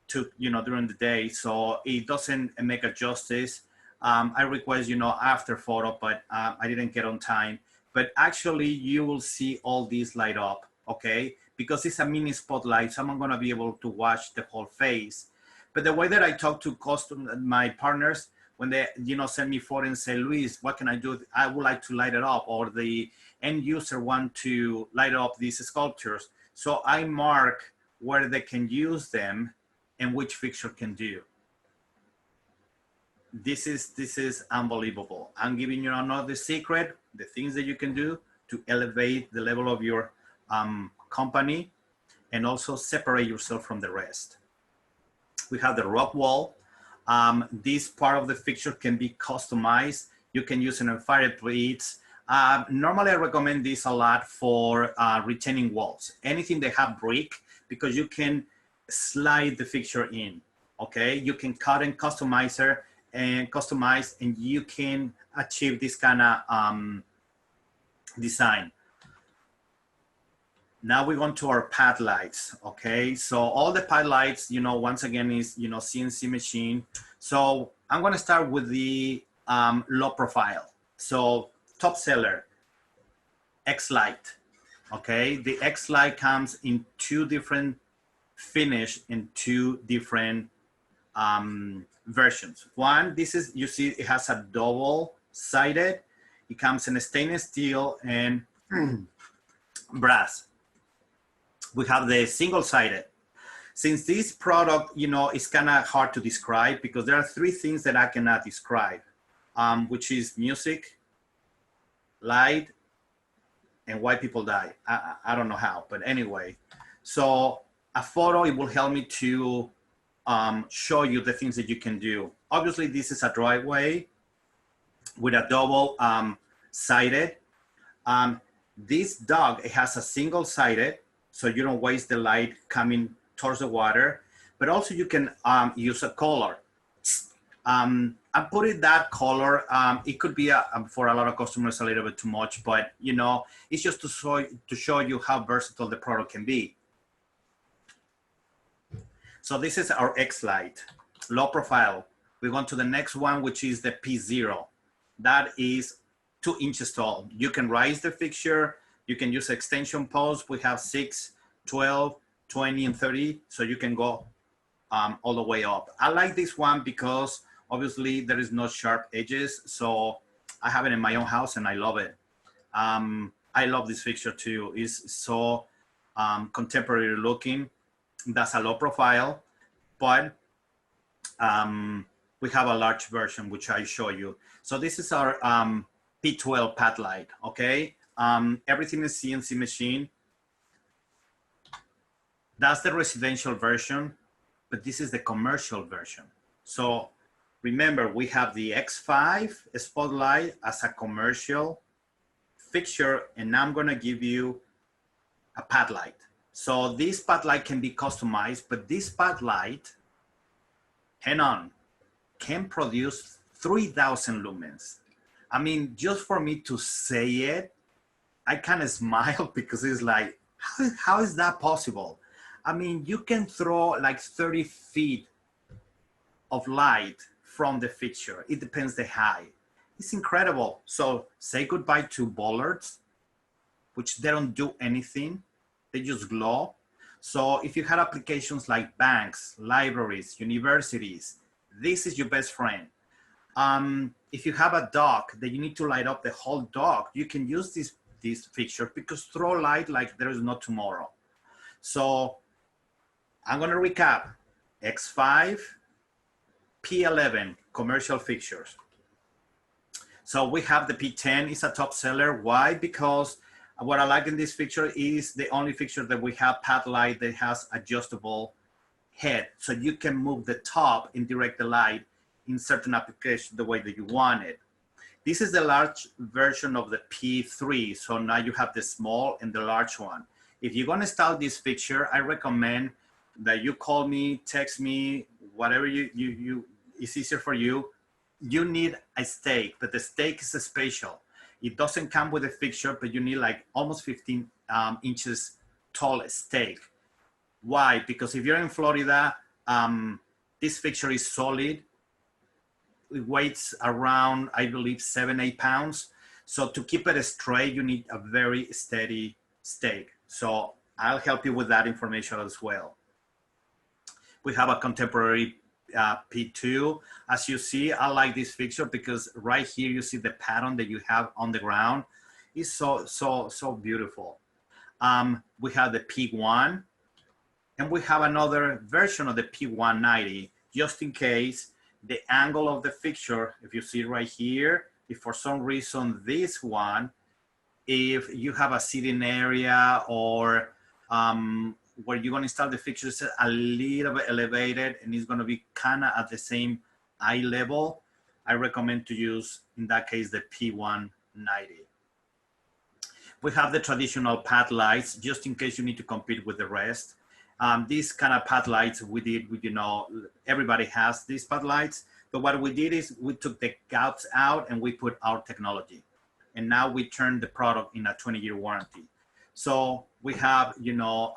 took, you know, during the day, so it doesn't make a justice. I request, you know, after photo, but I didn't get on time. But actually, you will see all these light up, okay? Because it's a mini spotlight, so I'm gonna be able to watch the whole face. But the way that I talk to my partners, when they, you know, send me photo and say, Luis, what can I do? I would like to light it up, or the end user want to light up these sculptures. So I mark where they can use them and which fixture can do. This is unbelievable. I'm giving you another secret, the things that you can do to elevate the level of your company and also separate yourself from the rest. We have the rock wall. This part of the fixture can be customized. You can use it in fire pits. Normally I recommend this a lot for retaining walls. Anything that have brick, because you can slide the fixture in, okay? You can cut and customize and you can achieve this kind of design. Now we're going to our pad lights, okay? So all the pad lights, you know, once again is, you know, CNC machine. So I'm gonna start with the low profile. So top seller, X-Light, okay? The X-Light comes in 2 different finish in 2 different versions. One, this is, you see it has a double-sided. It comes in stainless steel and brass. We have the single-sided. Since this product, you know, is kind of hard to describe because there are three things that I cannot describe, which is music, light, and why people die. I don't know how, but anyway. So a photo, it will help me to show you the things that you can do. Obviously, this is a driveway with a double sided. This dog, it has a single sided, so you don't waste the light coming towards the water, but also you can use a color. I put it that color. It could be for a lot of customers a little bit too much, but you know, it's just to show you how versatile the product can be. So this is our X light, low profile. We go on to the next one, which is the P0. That is 2 inches tall. You can raise the fixture. You can use extension posts. We have 6, 12, 20, and 30. So you can go all the way up. I like this one because obviously there is no sharp edges. So I have it in my own house and I love it. I love this fixture too. It's so contemporary looking. That's a low profile, but we have a large version, which I show you. So this is our P12 pad light, okay? Everything is CNC machine. That's the residential version, but this is the commercial version. So remember, we have the X5 spotlight as a commercial fixture, and now I'm gonna give you a pad light. So this pad light can be customized, but this pad light, hang on, can produce 3,000 lumens. I mean, just for me to say it, I kind of smile because it's like, how is that possible? I mean, you can throw like 30 feet of light from the fixture. It depends the height. It's incredible. So say goodbye to bollards, which they don't do anything. They just glow. So if you had applications like banks, libraries, universities, this is your best friend. If you have a dock that you need to light up the whole dock, you can use this fixture because throw light like there is no tomorrow. So I'm gonna recap. X5, P11, commercial fixtures. So we have the P10, it's a top seller. Why? Because what I like in this fixture is the only fixture that we have pad light that has adjustable head. So you can move the top and direct the light in certain applications the way that you want it. This is the large version of the P3. So now you have the small and the large one. If you're gonna install this fixture, I recommend that you call me, text me, whatever it's easier for you. You need a stake, but the stake is spatial. It doesn't come with a fixture, but you need like almost 15 inches tall stake. Why? Because if you're in Florida, this fixture is solid. It weighs around, I believe, 7-8 pounds. So to keep it straight, you need a very steady stake. So I'll help you with that information as well. We have a contemporary P2. As you see, I like this fixture because right here you see the pattern that you have on the ground. It's so beautiful. We have the P1, and we have another version of the P190, just in case the angle of the fixture, if you see right here, if for some reason this one, if you have a sitting area or where you're going to install the fixtures a little bit elevated and it's going to be kind of at the same eye level, I recommend to use, in that case, the P190. We have the traditional pad lights, just in case you need to compete with the rest. These kind of pad lights we did, you know, everybody has these pad lights, but what we did is we took the gaps out and we put our technology. And now we turn the product in a 20-year warranty. So we have, you know,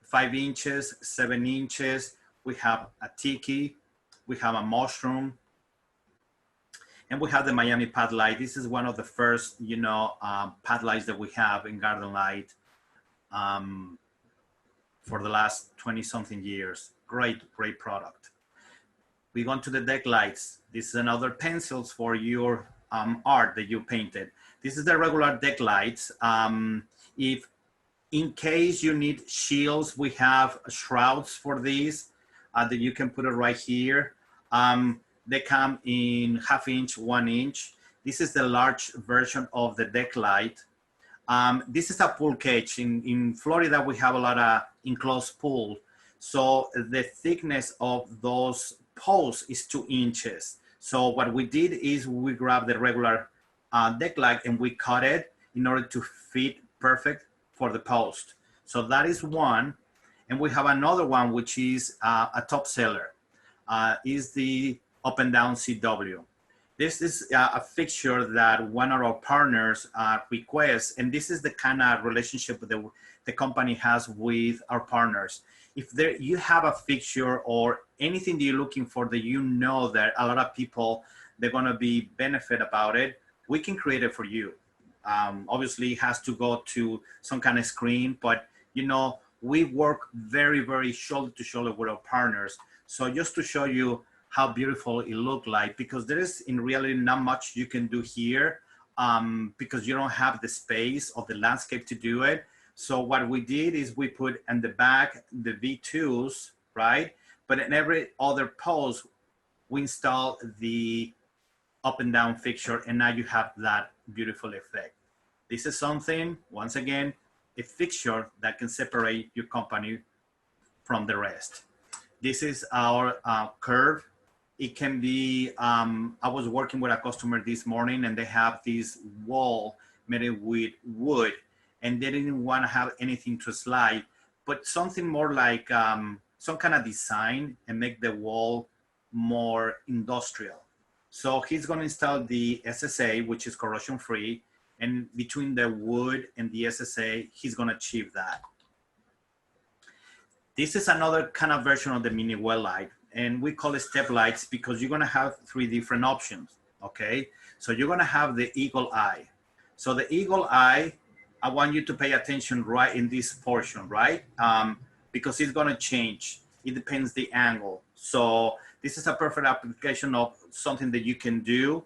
5 inches, 7 inches. We have a tiki, we have a mushroom, and we have the Miami pad light. This is one of the first, you know, pad lights that we have in Garden Light for the last 20-something years. Great product. We go on to the deck lights. This is another pencils for your art that you painted. This is the regular deck lights. If in case you need shields, we have shrouds for these that you can put it right here. They come in 1/2 inch, 1 inch. This is the large version of the deck light. This is a pool cage. In Florida, we have a lot of enclosed pool. So the thickness of those posts is 2 inches. So what we did is we grabbed the regular deck light and we cut it in order to fit perfect for the post. So that is one. And we have another one, which is a top seller, is the up and down CW. This is a fixture that one of our partners requests, and this is the kind of relationship that the company has with our partners. If you have a fixture or anything that you're looking for that you know that a lot of people, they're gonna be benefit about it, we can create it for you. Obviously, it has to go to some kind of screen, but you know, we work very, very shoulder to shoulder with our partners. So just to show you how beautiful it looked like, because there is in reality not much you can do here because you don't have the space of the landscape to do it. So what we did is we put in the back the V2s, right? But in every other post, we install the up and down fixture, and now you have that beautiful effect. This is something, once again, a fixture that can separate your company from the rest. This is our curve. It can be, I was working with a customer this morning and they have this wall made with wood and they didn't want to have anything to slide, but something more like some kind of design and make the wall more industrial. So he's going to install the SSA, which is corrosion free, and between the wood and the SSA, he's going to achieve that. This is another kind of version of the mini well light, and we call it step lights because you're going to have 3 different options. Okay, so you're going to have the eagle eye. So the eagle eye, I want you to pay attention right in this portion, right? Because it's going to change. It depends the angle. So this is a perfect application of something that you can do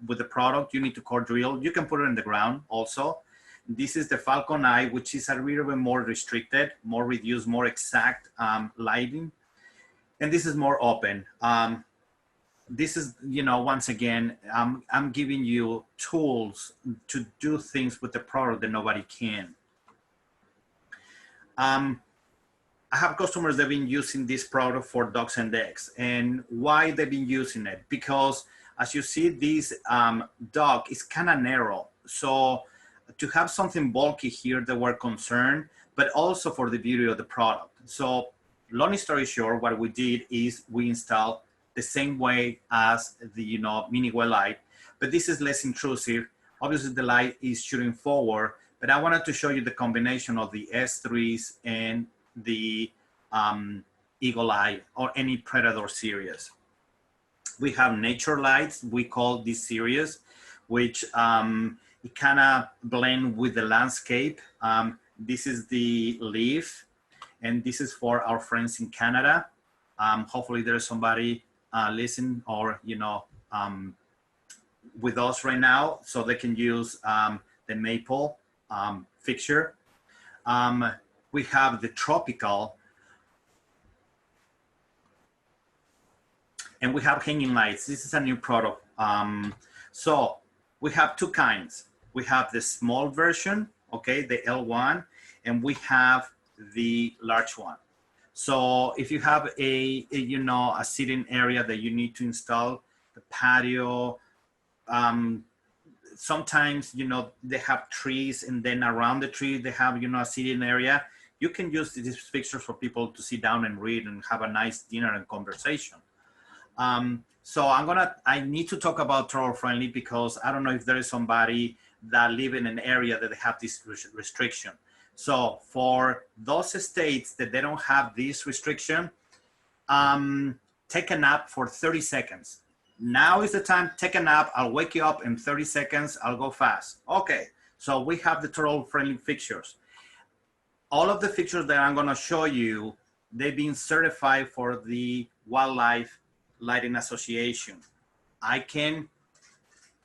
with the product. You need to core drill. You can put it in the ground also. This is the Falcon Eye, which is a little bit more restricted, more reduced, more exact lighting. And this is more open. This is, you know, once again, I'm giving you tools to do things with the product that nobody can. I have customers that have been using this product for docks and decks. And why they've been using it? Because as you see, this dock is kind of narrow. So to have something bulky here, they were concerned, but also for the beauty of the product. So long story short, what we did is we installed the same way as the, you know, mini well light, but this is less intrusive. Obviously the light is shooting forward, but I wanted to show you the combination of the S3s and the Eagle Eye or any Predator series. We have nature lights, we call this series, which it kind of blend with the landscape. This is the leaf, and this is for our friends in Canada. Hopefully there's somebody listening or, you know, with us right now, so they can use the maple fixture. We have the tropical, and we have hanging lights. This is a new product. So we have 2 kinds. We have the small version, okay, the L1, and we have the large one. So if you have a you know, a sitting area that you need to install, the patio, sometimes, you know, they have trees and then around the tree, they have, you know, a sitting area. You can use these fixtures for people to sit down and read and have a nice dinner and conversation. So I need to talk about travel friendly because I don't know if there is somebody that live in an area that they have this restriction. So for those states that they don't have this restriction, take a nap for 30 seconds. Now is the time, take a nap. I'll wake you up in 30 seconds. I'll go fast. Okay, so we have the travel friendly fixtures. All of the fixtures that I'm gonna show you, they've been certified for the Wildlife Lighting Association. I can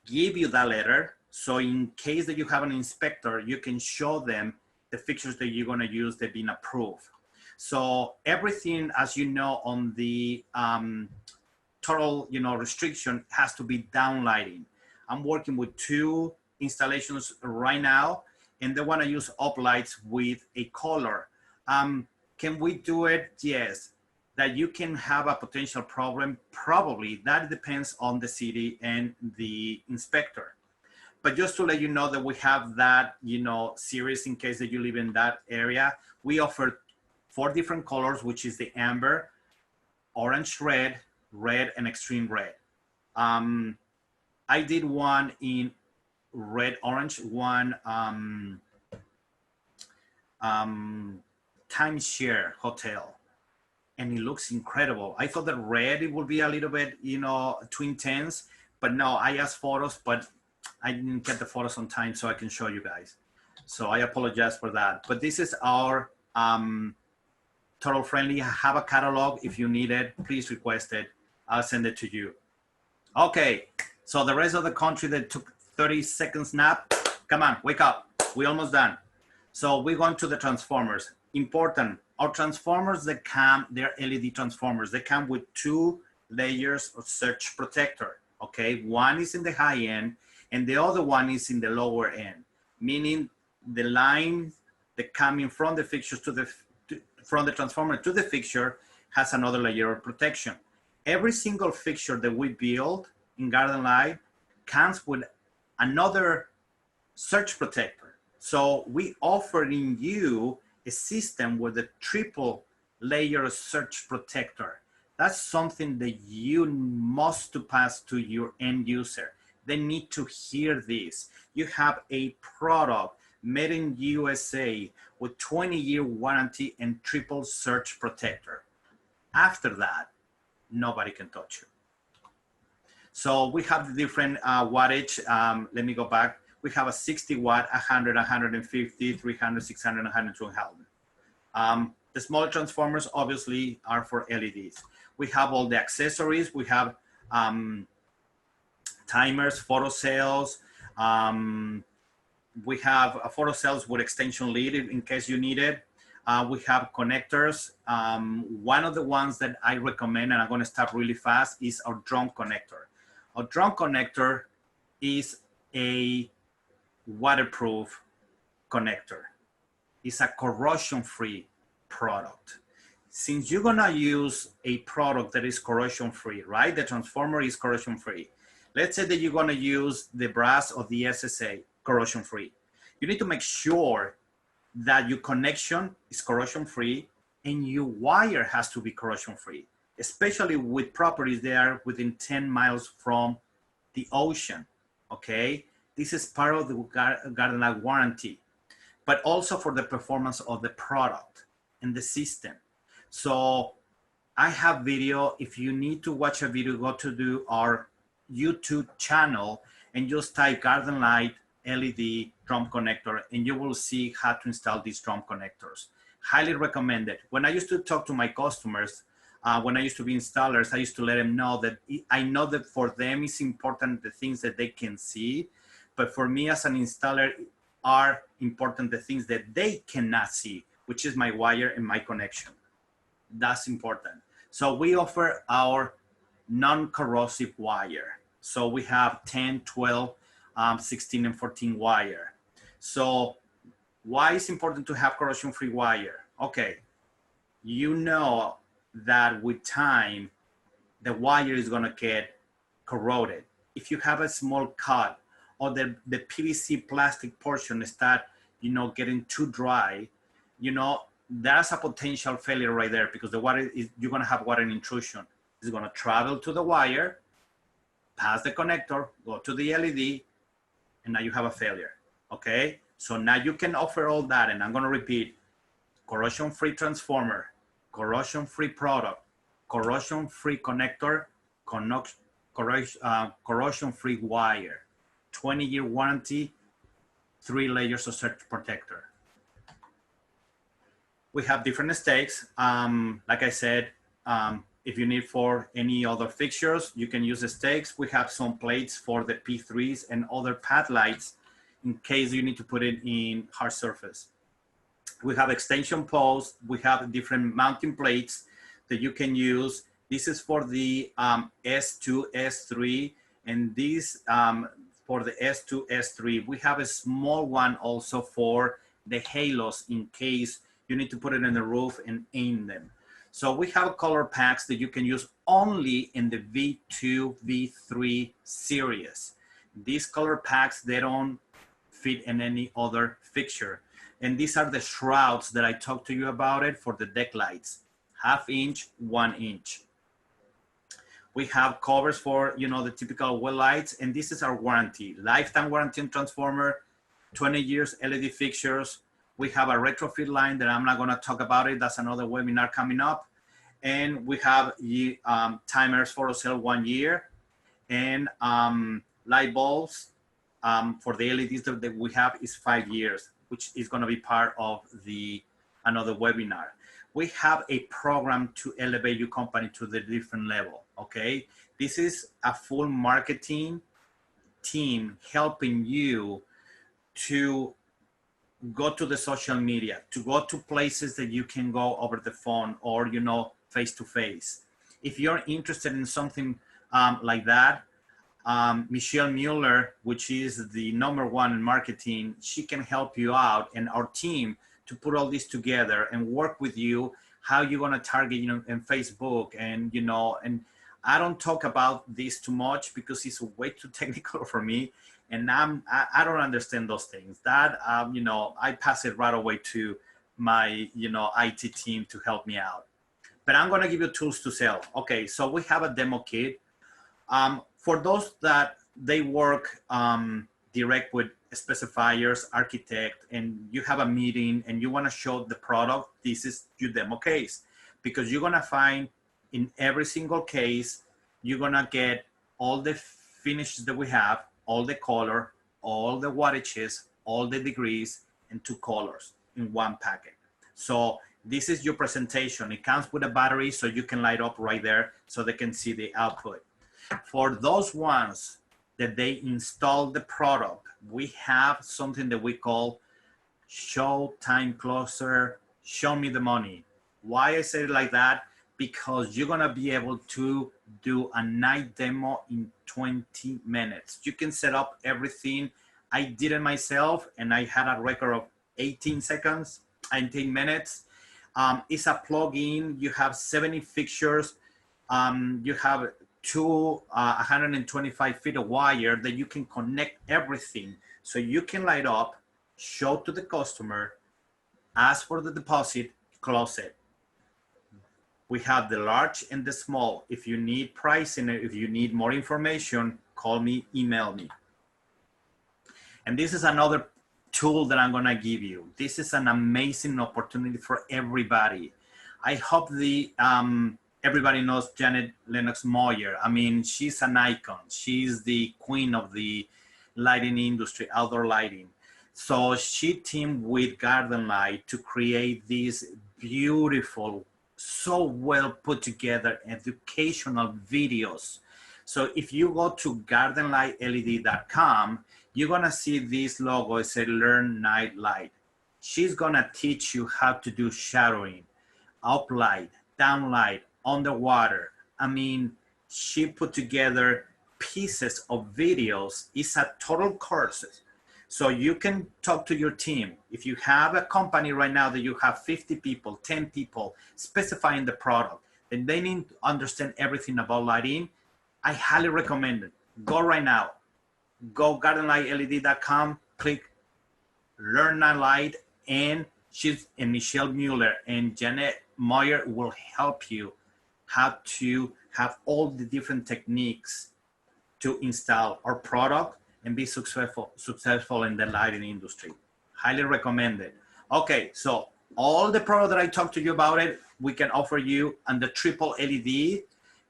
give you that letter. So in case that you have an inspector, you can show them the fixtures that you're gonna use, they've been approved. So everything, as you know, on the total, restriction has to be downlighting. I'm working with 2 installations right now, and they want to use uplights with a color. Can we do it? Yes. That you can have a potential problem, probably. That depends on the city and the inspector. But just to let you know that we have that, series in case that you live in that area. We offer 4 different colors, which is the amber, orange, red, and extreme red. I did one in red, orange, one timeshare hotel, and it looks incredible. I thought that red, it would be a little bit, too intense, but no, I asked photos, but I didn't get the photos on time so I can show you guys. So I apologize for that. But this is our total friendly. I have a catalog. If you need it, please request it. I'll send it to you. Okay, so the rest of the country that took 30 seconds nap, come on, wake up. We're almost done. So we're going to the transformers. Important, our transformers that come, they're LED transformers. They come with 2 layers of surge protector, okay? One is in the high end and the other one is in the lower end, meaning the line that coming from the fixtures from the transformer to the fixture has another layer of protection. Every single fixture that we build in Garden Light comes with another surge protector. So we offer in you a system with a triple layer surge protector. That's something that you must to pass to your end user. They need to hear this. You have a product made in USA with 20-year warranty and triple surge protector. After that, nobody can touch you. So we have the different wattage. Let me go back. We have a 60 watt, 100, 150, 300, 600, 100, 200. The smaller transformers obviously are for LEDs. We have all the accessories. We have timers, photocells. We have photocells with extension lead in case you need it. We have connectors. One of the ones that I recommend, and I'm going to stop really fast, is our drum connector. Our drum connector is a waterproof connector. It's a corrosion-free product. Since you're gonna use a product that is corrosion-free, right? The transformer is corrosion-free. Let's say that you're gonna use the brass or the SSA, corrosion-free. You need to make sure that your connection is corrosion-free and your wire has to be corrosion-free, especially with properties that are within 10 miles from the ocean, okay? This is part of the Garden Light warranty, but also for the performance of the product and the system. So I have video. If you need to watch a video, go to our YouTube channel and just type Garden Light LED drum connector and you will see how to install these drum connectors. Highly recommended. When I used to talk to my customers, when I used to be installers, I used to let them know that I know that for them it's important the things that they can see, but for me as an installer are important the things that they cannot see, which is my wire and my connection. That's important. So we offer our non-corrosive wire. So we have 10, 12, 16 and 14 wire. So why is it important to have corrosion-free wire? Okay, you know that with time, the wire is gonna get corroded. If you have a small cut or the PVC plastic portion start, getting too dry, that's a potential failure right there because the water is, you're gonna have water intrusion. It's gonna travel to the wire, pass the connector, go to the LED, and now you have a failure, okay? So now you can offer all that, and I'm gonna repeat, corrosion-free transformer, corrosion-free product, corrosion-free connector, corrosion-free wire, 20-year warranty, 3 layers of surge protector. We have different stakes. Like I said, If you need for any other fixtures, you can use the stakes. We have some plates for the P3s and other pad lights in case you need to put it in hard surface. We have extension posts. We have different mounting plates that you can use. This is for the S2, S3, and this for the S2, S3. We have a small one also for the halos in case you need to put it in the roof and aim them. So we have color packs that you can use only in the V2, V3 series. These color packs, they don't fit in any other fixture. And these are the shrouds that I talked to you about it for the deck lights, 1/2 inch, 1 inch. We have covers for, you know, the typical well lights, and this is our warranty, lifetime warranty on transformer, 20 years LED fixtures. We have a retrofit line that I'm not gonna talk about it. That's another webinar coming up. And we have timers for sale 1 year, and light bulbs for the LEDs that we have is 5 years, which is gonna be part of another webinar. We have a program to elevate your company to the different level, okay? This is a full marketing team helping you to go to the social media, to go to places that you can go over the phone or, you know, face to face. If you're interested in something like that, Michelle Mueller, which is the #1 in marketing, she can help you out, and our team to put all this together and work with you, how you're gonna target, you know, in Facebook, and, you know, and I don't talk about this too much because it's way too technical for me. And I don't understand those things. That, you know, I pass it right away to my, you know, IT team to help me out. But I'm gonna give you tools to sell. Okay, so we have a demo kit. For those that they work direct with specifiers, architect, and you have a meeting and you wanna show the product, this is your demo case. Because you're gonna find in every single case, you're gonna get all the finishes that we have, all the color, all the wattages, all the degrees, and 2 colors in one packet. So this is your presentation. It comes with a battery so you can light up right there so they can see the output. For those ones that they install the product, we have something that we call show time closer, show me the money. Why I say it like that? Because you're gonna be able to do a night demo in 20 minutes. You can set up everything. I did it myself and I had a record of 18 seconds, 18 minutes. It's a plug-in. You have 70 fixtures. You have 125 feet of wire that you can connect everything. So you can light up, show to the customer, ask for the deposit, close it. We have the large and the small. If you need pricing, if you need more information, call me, email me. And this is another tool that I'm gonna give you. This is an amazing opportunity for everybody. I hope everybody knows Janet Lennox Moyer. I mean, she's an icon. She's the queen of the lighting industry, outdoor lighting. So she teamed with Garden Light to create these beautiful, so well put together educational videos. So if you go to gardenlightled.com, you're gonna see this logo. It says Learn Night Light. She's gonna teach you how to do shadowing, uplight, downlight, underwater. I mean, she put together pieces of videos. It's a total course. So you can talk to your team. If you have a company right now that you have 50 people, 10 people specifying the product, and they need to understand everything about lighting, I highly recommend it. Go right now. Go gardenlightled.com, click Learn Night Light, and Michelle Mueller and Janet Moyer will help you how to have all the different techniques to install our product and be successful in the lighting industry. Highly recommended. Okay, so all the product that I talked to you about it, we can offer you, and the triple LED,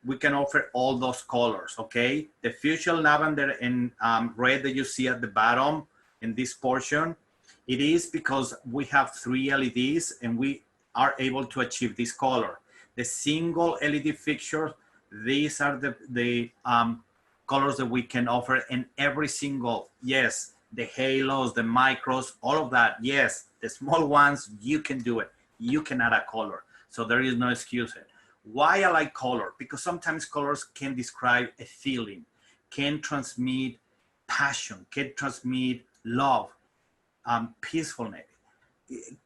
we can offer all those colors, okay? The fuchsia, lavender, and red that you see at the bottom in this portion, it is because we have 3 LEDs and we are able to achieve this color. The single LED fixtures, these are the colors that we can offer in every single, yes, the halos, the micros, all of that. Yes, the small ones, you can do it. You can add a color. So there is no excuse. Why I like color? Because sometimes colors can describe a feeling, can transmit passion, can transmit love, peacefulness.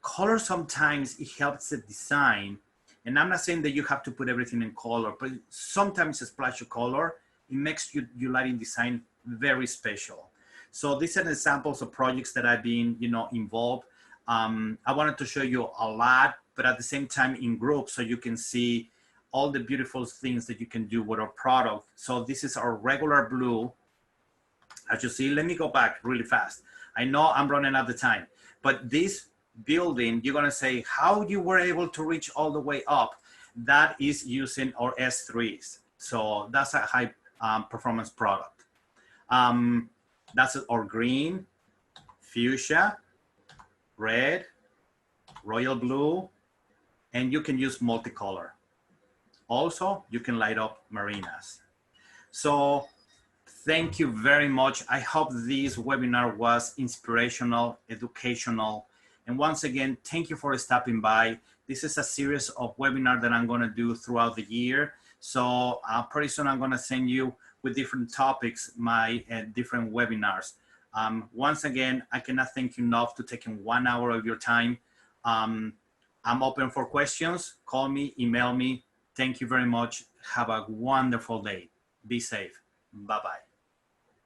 Color sometimes it helps the design. And I'm not saying that you have to put everything in color, but sometimes a splash of color, it makes your lighting design very special. So these are examples of projects that I've been, involved. I wanted to show you a lot, but at the same time in groups, so you can see all the beautiful things that you can do with our product. So this is our regular blue. As you see, let me go back really fast. I know I'm running out of time, but this building, you're gonna say how you were able to reach all the way up. That is using our S3s. So that's a high performance product. That's our green, fuchsia, red, royal blue, and you can use multicolor. Also, you can light up marinas. So thank you very much. I hope this webinar was inspirational, educational. And once again, thank you for stopping by. This is a series of webinars that I'm gonna do throughout the year. So pretty soon I'm gonna send you with different topics, my different webinars. Once again, I cannot thank you enough to taking 1 hour of your time. I'm open for questions. Call me, email me. Thank you very much. Have a wonderful day. Be safe. Bye-bye.